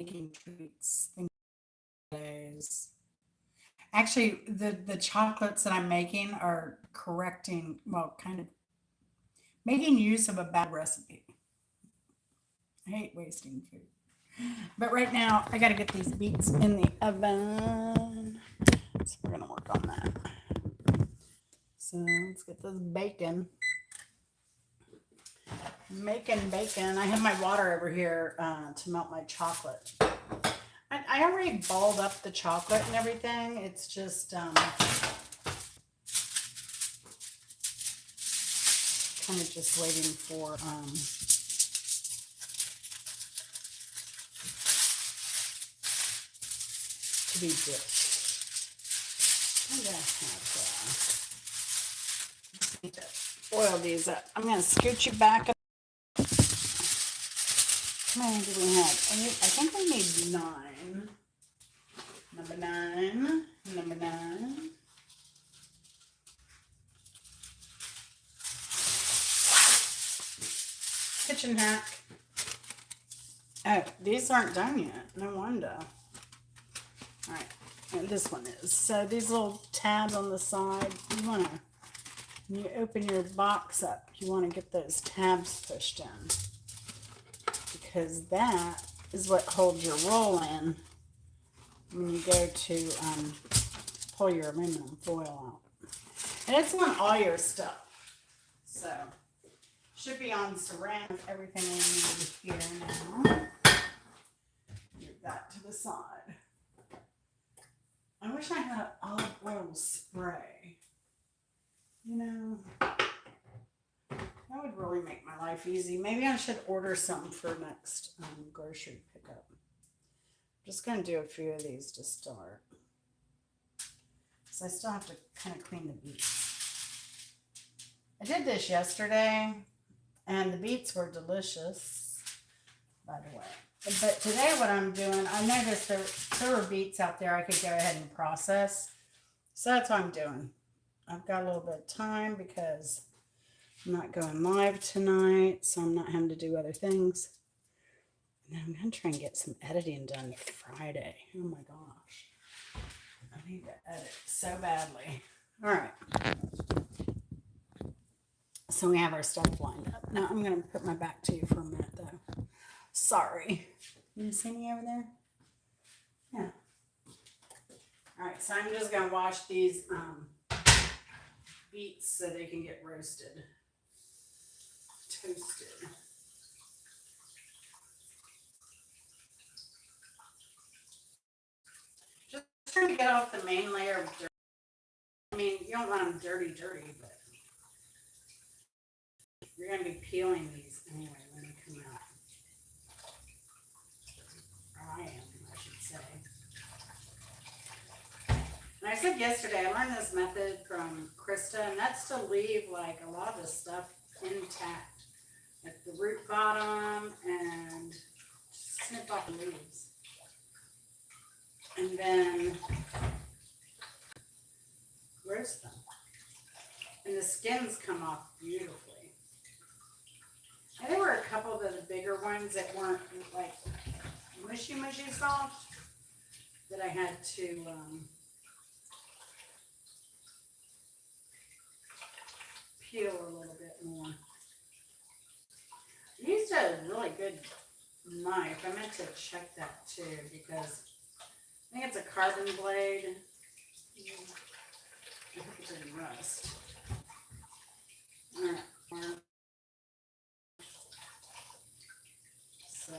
making treats. Days. Actually, the chocolates that I'm making are correcting, well, kind of making use of a bad recipe. I hate wasting food. But right now, I got to get these beets in the oven. So we're going to work on that. So let's get this bacon. Making bacon. I have my water over here to melt my chocolate. I already balled up the chocolate and everything. It's just kind of just waiting for to be dipped. I'm gonna have to oil these up. I'm gonna scoot you back. How many do we have? I think we need 9. Number 9. Number 9. Kitchen hack. Oh, these aren't done yet. No wonder. All right, and this one is. So these little tabs on the side, you want to, when you open your box up, you want to get those tabs pushed in, because that is what holds your roll in when you go to pull your aluminum foil out. And it's on all your stuff. So should be on saran, everything we need here now. Move that to the side. I wish I had an olive oil spray. You know, that would really make my life easy. Maybe I should order some for next grocery pickup. I'm just going to do a few of these to start. So I still have to kind of clean the beets. I did this yesterday, and the beets were delicious, by the way. But today what I'm doing, I noticed there were beets out there I could go ahead and process. So that's what I'm doing. I've got a little bit of time because I'm not going live tonight, so I'm not having to do other things. And I'm going to try and get some editing done Friday. Oh my gosh. I need to edit so badly. All right. So we have our stuff lined up. Now I'm going to put my back to you for a minute though. Sorry. You see me over there? Yeah. All right, so I'm just going to wash these beets so they can get roasted. Toasted. Just trying to get off the main layer of dirt. I mean, you don't want them dirty, but you're going to be peeling these anyway when they come out. Or I am, I should say. And I said yesterday, I learned this method from Krista, and that's to leave like a lot of the stuff intact. Like the root bottom, and just snip off the leaves. And then roast them. And the skins come off beautifully. And there were a couple of the bigger ones that weren't like mushy soft that I had to peel a little bit more. I used a really good knife. I meant to check that too because I think it's a carbon blade. I hope it didn't rust. All right. So,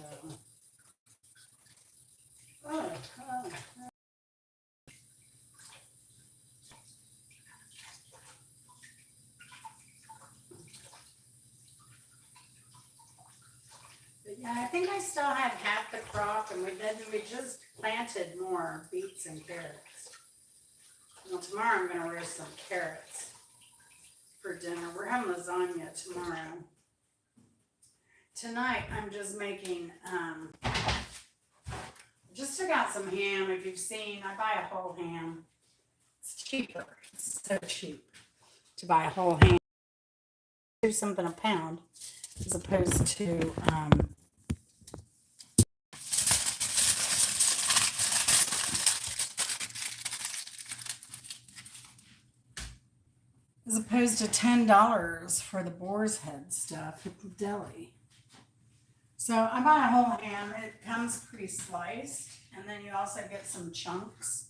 But yeah, I think I still have half the crop, and we just planted more beets and carrots. Well, tomorrow I'm going to roast some carrots for dinner. We're having lasagna tomorrow. Tonight I'm just making, just took out some ham. If you've seen, I buy a whole ham. It's cheaper. It's so cheap to buy a whole ham. Do something a pound as opposed to as opposed to $10 for the boar's head stuff at the deli. So I bought a whole ham. It comes pre-sliced, and then you also get some chunks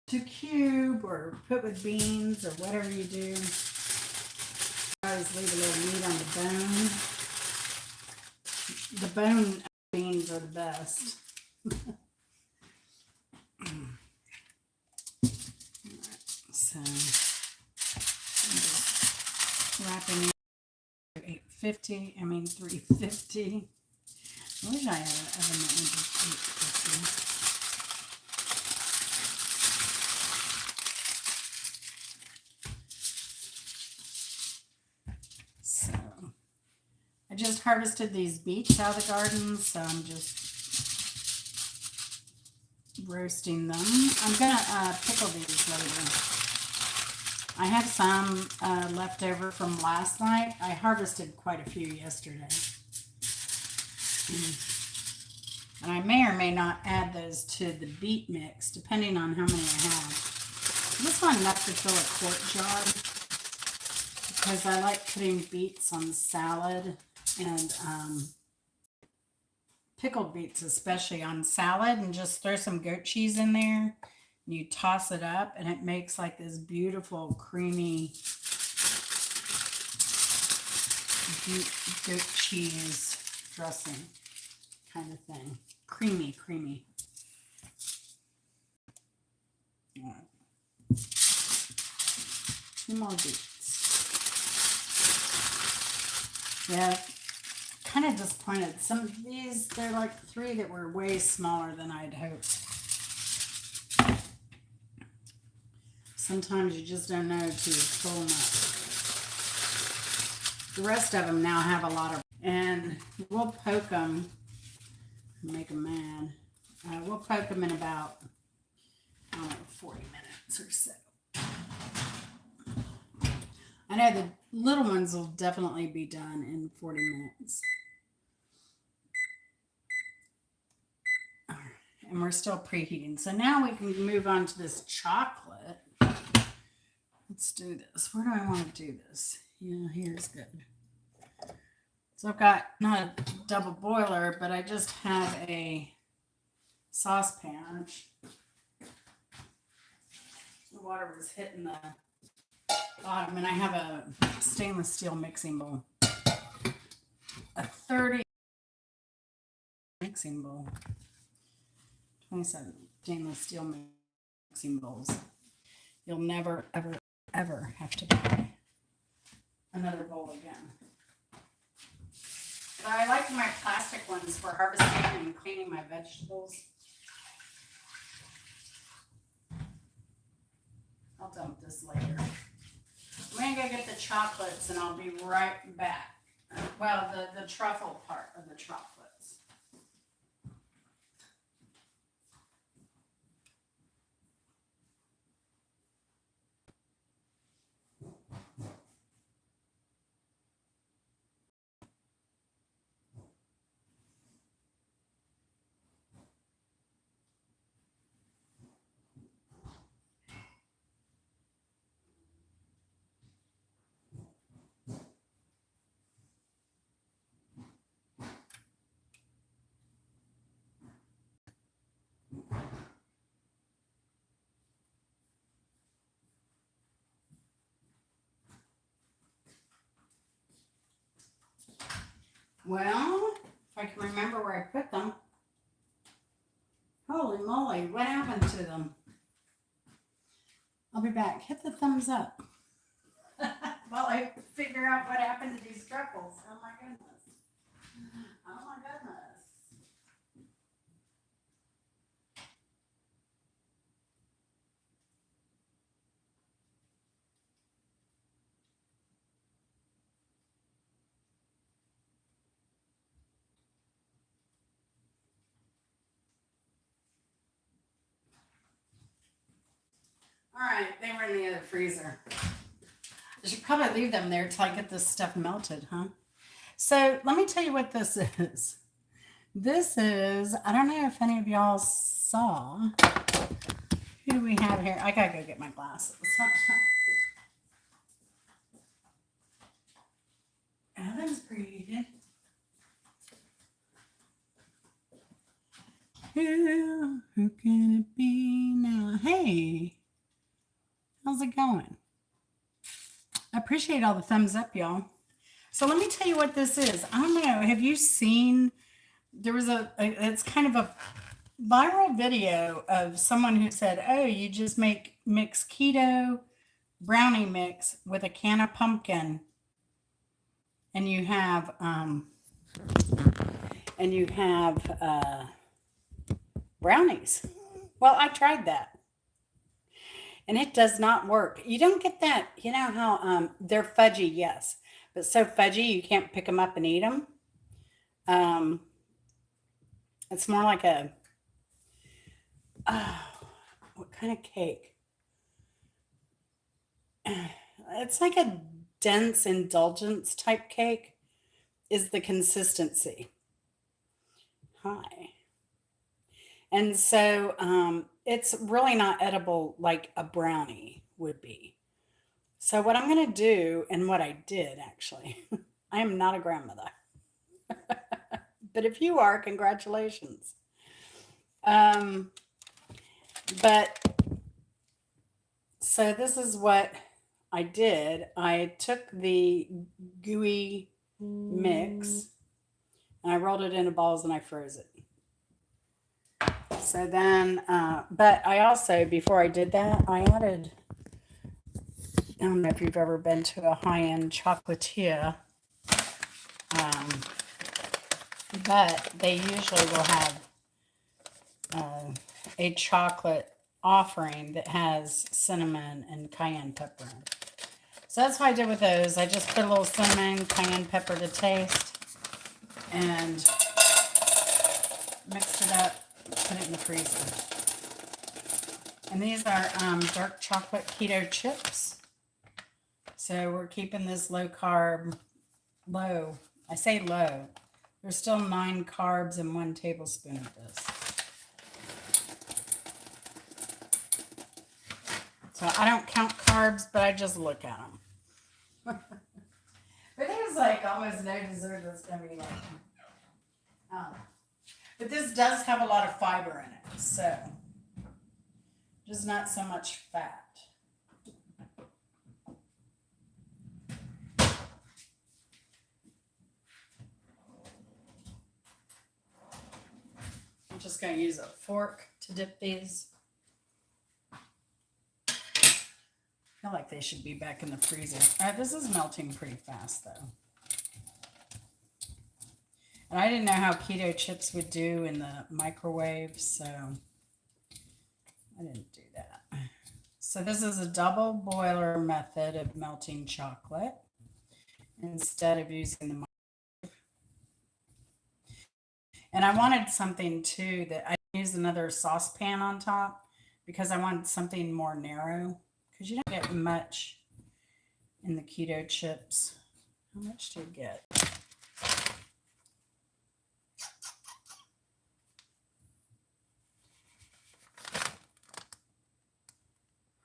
to cube or put with beans or whatever you do. I always leave a little meat on the bone. The bone beans are the best. So I'm just wrapping it at 850. I mean 350. I wish I had an oven that went to 850. So I just harvested these beets out of the garden, so I'm just roasting them. I'm gonna pickle these later. I have some left over from last night. I harvested quite a few yesterday. And I may or may not add those to the beet mix, depending on how many I have. This one enough to fill a quart jar, because I like putting beets on salad, and pickled beets especially on salad, and just throw some goat cheese in there. And you toss it up, and it makes like this beautiful creamy goat cheese dressing kind of thing. Creamy. All right. 2 more beets. Yeah, kind of disappointed. Some of these, they're like 3 that were way smaller than I'd hoped. Sometimes you just don't know till you pull them up. The rest of them now have a lot of, and we'll poke them, make them mad. We'll poke them in about, I don't know, 40 minutes or so. I know the little ones will definitely be done in 40 minutes. All right, and we're still preheating. So now we can move on to this chocolate. Let's do this. Where do I want to do this? Yeah, here's good. So I've got not a double boiler, but I just have a saucepan. The water was hitting the bottom, and I have a stainless steel mixing bowl. A 30 mixing bowl. 27 stainless steel mixing bowls. You'll never, ever have to buy another bowl again. But I like my plastic ones for harvesting and cleaning my vegetables. I'll dump this later. I'm going to go get the chocolates, and I'll be right back. Well, the truffle part of the chocolates. Well, if I can remember where I put them. Holy moly, what happened to them? I'll be back. Hit the thumbs up while I figure out what happened to these truffles. Oh my goodness. Oh my goodness. All right, they were in the other freezer. I should probably leave them there till I get this stuff melted, huh? So let me tell you what this is. This is, I don't know if any of y'all saw. Who do we have here? I gotta go get my glasses. oven's preheated. Who can it be now? Hey, how's it going? I appreciate all the thumbs up, y'all. So let me tell you what this is. I don't know. Have you seen? There was it's kind of a viral video of someone who said, "Oh, you just mix keto brownie mix with a can of pumpkin, and you have brownies." Well, I tried that, and it does not work. You don't get that. You know how they're fudgy, yes, but so fudgy you can't pick them up and eat them. Um, it's more like a what kind of cake? It's like a dense indulgence type cake is the consistency. Hi. And so it's really not edible like a brownie would be. So what I'm going to do, and what I did actually, I am not a grandmother. But if you are, congratulations. But so this is what I did. I took the gooey mix and I rolled it into balls and I froze it. So then, but I also, before I did that, I added, I don't know if you've ever been to a high-end chocolatier, but they usually will have a chocolate offering that has cinnamon and cayenne pepper in it. So that's what I did with those. I just put a little cinnamon, cayenne pepper to taste, and mixed it up, put it in the freezer. And these are dark chocolate keto chips. So we're keeping this low carb, low. I say low. There's still 9 carbs and 1 tablespoon of this. So I don't count carbs, but I just look at them. But there's like almost no dessert that's going to be like, but this does have a lot of fiber in it, so just not so much fat. I'm just going to use a fork to dip these. I feel like they should be back in the freezer. All right, this is melting pretty fast, though. And I didn't know how keto chips would do in the microwave, so I didn't do that. So this is a double boiler method of melting chocolate instead of using the microwave. And I wanted something, too, that I used another saucepan on top because I wanted something more narrow. Because you don't get much in the keto chips. How much do you get?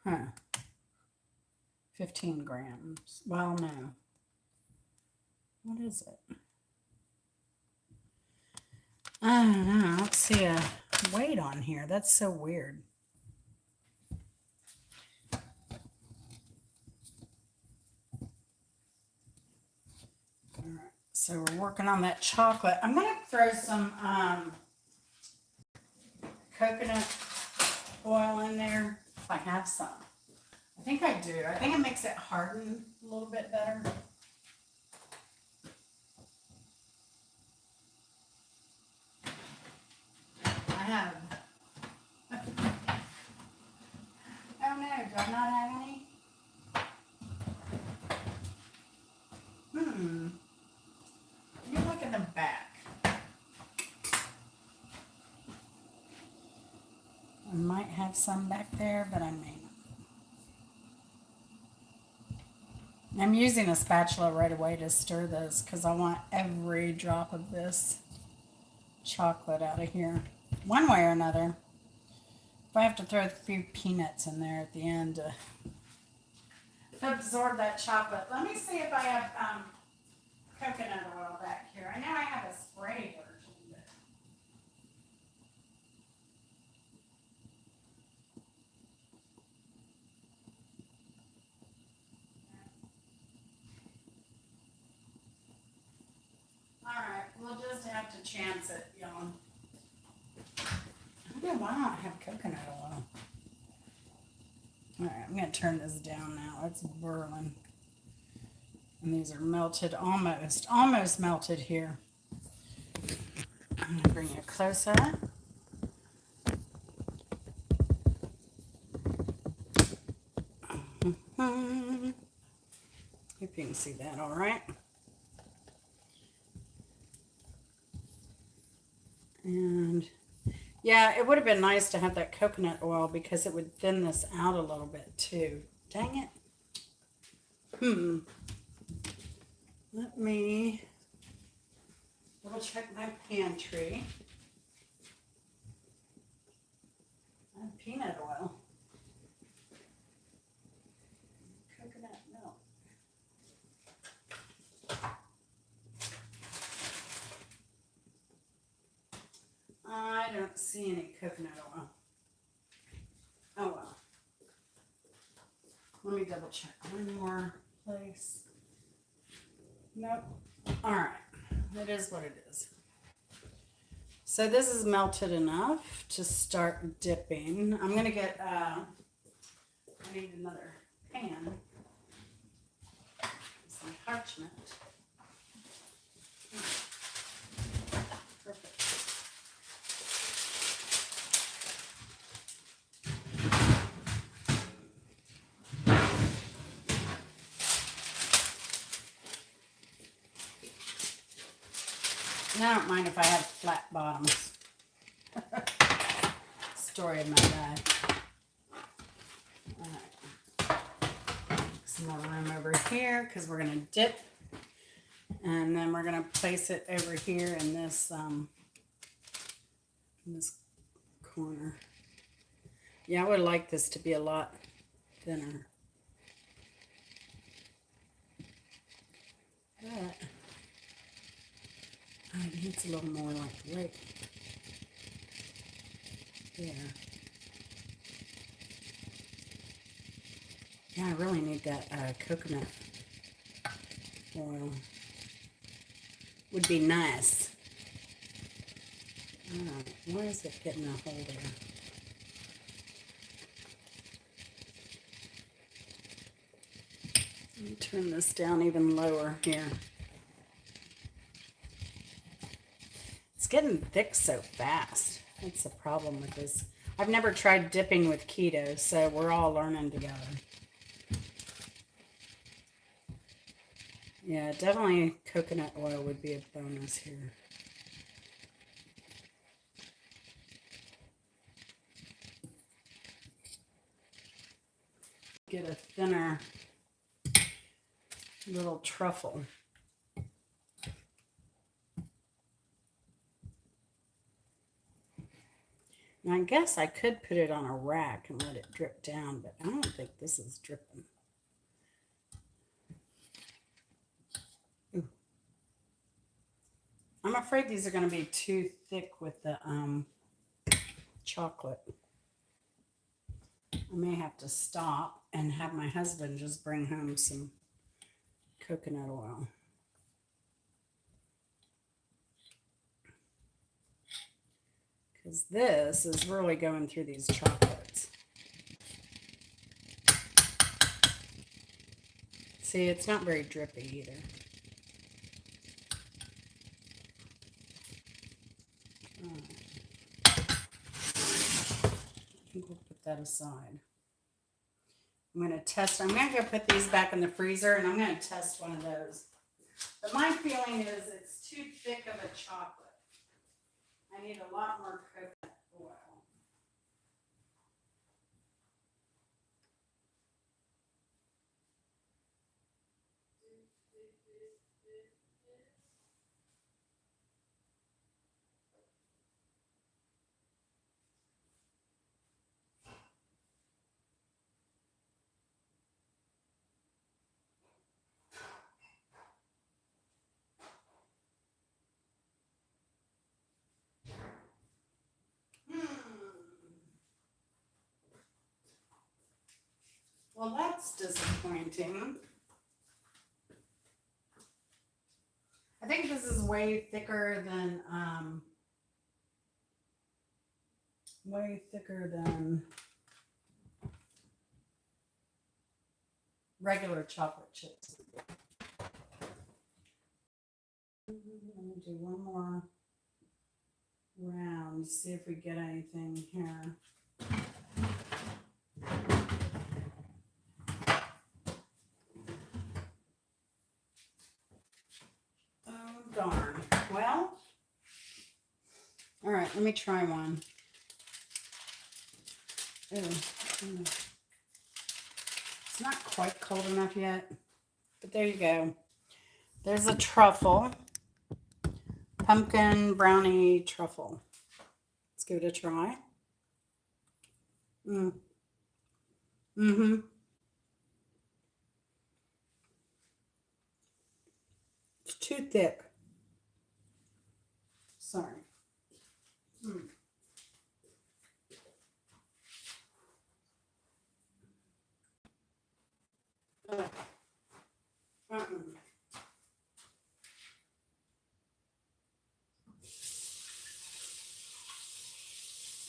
Huh. 15 grams. Well, no. What is it? I don't know. I don't see a weight on here. That's so weird. So we're working on that chocolate. I'm going to throw some coconut oil in there if I have some. I think I do. I think it makes it harden a little bit better. I have. Oh no, do I not have any? You look at the back. I might have some back there, but I may not. I'm using a spatula right away to stir this because I want every drop of this chocolate out of here, one way or another. If I have to throw a few peanuts in there at the end to absorb that chocolate. Let me see if I have coconut oil back here. I know I have a spray version, but all right, we'll just have to chance it, y'all. I don't know why I don't have coconut oil. All right, I'm going to turn this down now. It's burning. And these are melted, almost melted here. I'm going to bring it closer. If you can see that all right. And yeah, it would have been nice to have that coconut oil because it would thin this out a little bit too. Dang it. Let me double check my pantry. I have peanut oil. Coconut milk. I don't see any coconut oil. Oh well. Let me double check one more place. Nope. All right. It is what it is. So this is melted enough to start dipping. I'm going to get, I need another pan. Some parchment. Perfect. And I don't mind if I have flat bottoms. Story of my life. All right. Some more room over here because we're going to dip. And then we're going to place it over here in this corner. Yeah, I would like this to be a lot thinner. But it needs a little more like right there. Yeah, I really need that coconut oil. Would be nice. Why is it getting a hold of it? Let me turn this down even lower here. It's getting thick so fast. That's the problem with this. I've never tried dipping with keto, so we're all learning together. Yeah, definitely coconut oil would be a bonus here. Get a thinner little truffle. Now I guess I could put it on a rack and let it drip down, but I don't think this is dripping. Ooh. I'm afraid these are going to be too thick with the chocolate. I may have to stop and have my husband just bring home some coconut oil. Because this is really going through these chocolates. See, it's not very drippy either. I think we'll put that aside. I'm going to test. I'm going to go put these back in the freezer, and I'm going to test one of those. But my feeling is it's too thick of a chocolate. I need a lot more coconut oil. that's disappointing. I think this is way thicker than regular chocolate chips. I'm gonna do one more round, see if we get anything here. Oh, darn. Well, all right, let me try one. Ooh, it's not quite cold enough yet, but there you go. There's a truffle, pumpkin brownie truffle. Let's give it a try. Mm-hmm. It's too thick. Sorry.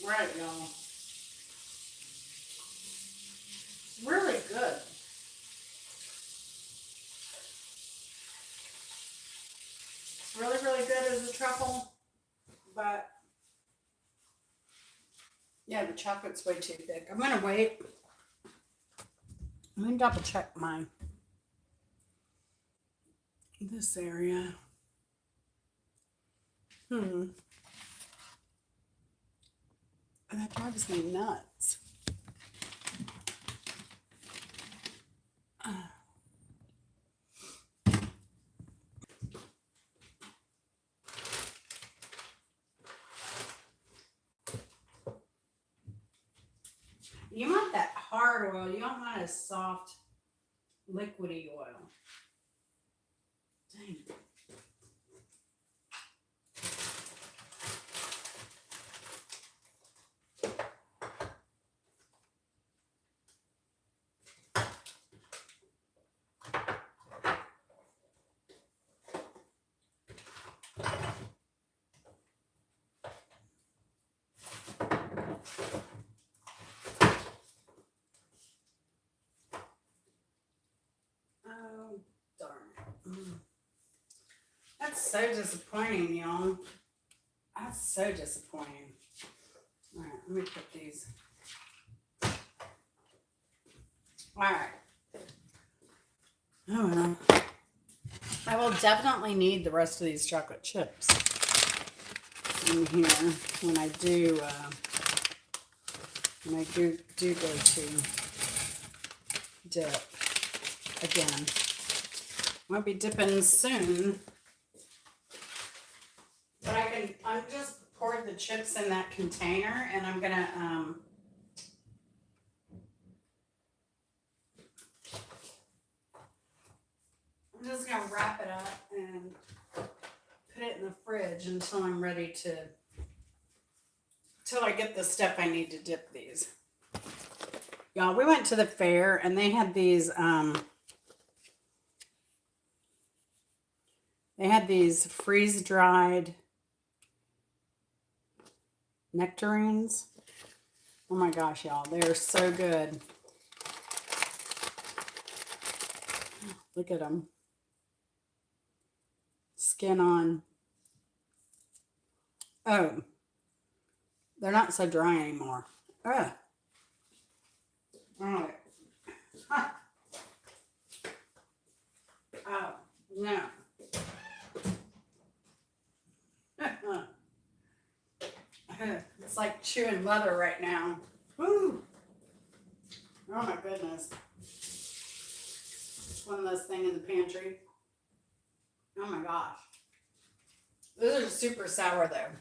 Right, y'all. It's really good. It's really, really good as a truffle, but yeah, the chocolate's way too thick. I'm gonna wait. I'm gonna double check this area. That drives me nuts. You want that hard oil. You don't want a soft, liquidy oil. Dang. Oh, darn it. That's so disappointing, y'all. That's so disappointing. All right, let me put these. All right. Oh, well. I will definitely need the rest of these chocolate chips in here when I do go to dip again. I'll be dipping soon, but I'm just poured the chips in that container, and I'm gonna I'm just gonna wrap it up and put it in the fridge until I'm ready till I get the stuff I need to dip these. Y'all, we went to the fair and they had these freeze-dried nectarines. Oh my gosh, y'all, they are so good. Look at them. Skin on. Oh, they're not so dry anymore. Ugh. All right. Huh. Oh, no. It's like chewing leather right now. Woo! Oh my goodness. It's one of those things in the pantry. Oh my gosh. Those are super sour though.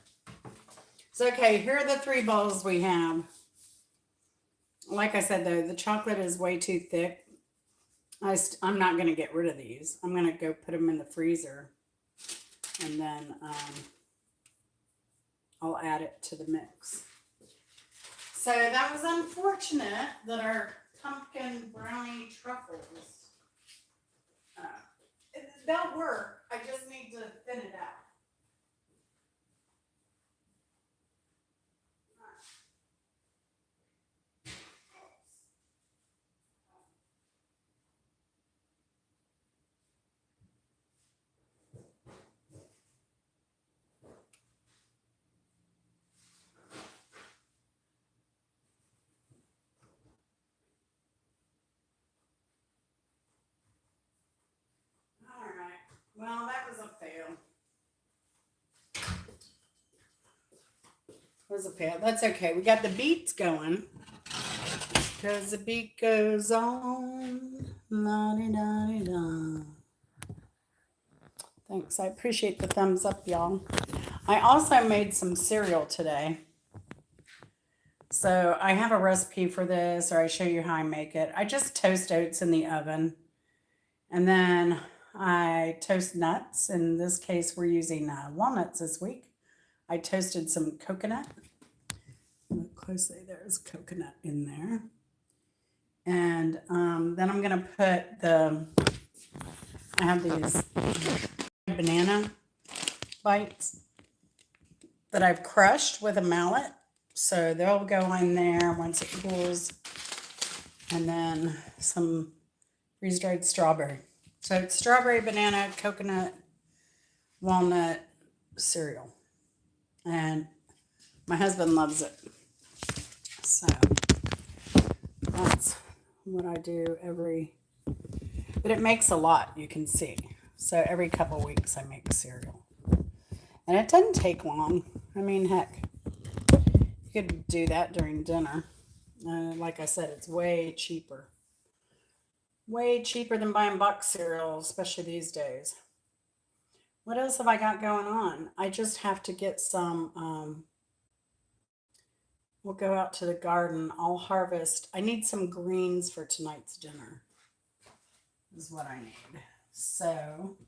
So okay, here are the 3 bowls we have. Like I said though, the chocolate is way too thick. I'm not going to get rid of these. I'm going to go put them in the freezer. And then I'll add it to the mix. So that was unfortunate that our pumpkin brownie truffles. They'll work. I just need to thin it out. Alright. Well, that was a fail. Was a fail. That's okay. We got the beets going. Because the beat goes on. La-di-da-di-da. Thanks. I appreciate the thumbs up, y'all. I also made some cereal today. So I have a recipe for this, or I show you how I make it. I just toast oats in the oven. And then I toast nuts. In this case, we're using walnuts this week. I toasted some coconut. Look closely, there's coconut in there. And then I'm going to put I have these banana bites that I've crushed with a mallet. So they'll go in there once it cools. And then some freeze-dried strawberry. So it's strawberry, banana, coconut, walnut cereal. And my husband loves it. So that's what I do but it makes a lot, you can see. So every couple weeks I make cereal. And it doesn't take long. I mean, heck, you could do that during dinner. Like I said, it's way cheaper. Way cheaper than buying box cereal, especially these days. What else have I got going on? I just have to get some, we'll go out to the garden. I'll harvest. I need some greens for tonight's dinner, is what I need. So,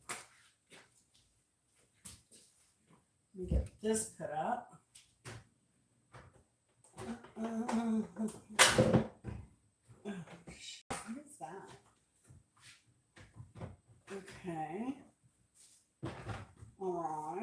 let me get this put up. What is that? Okay. All right.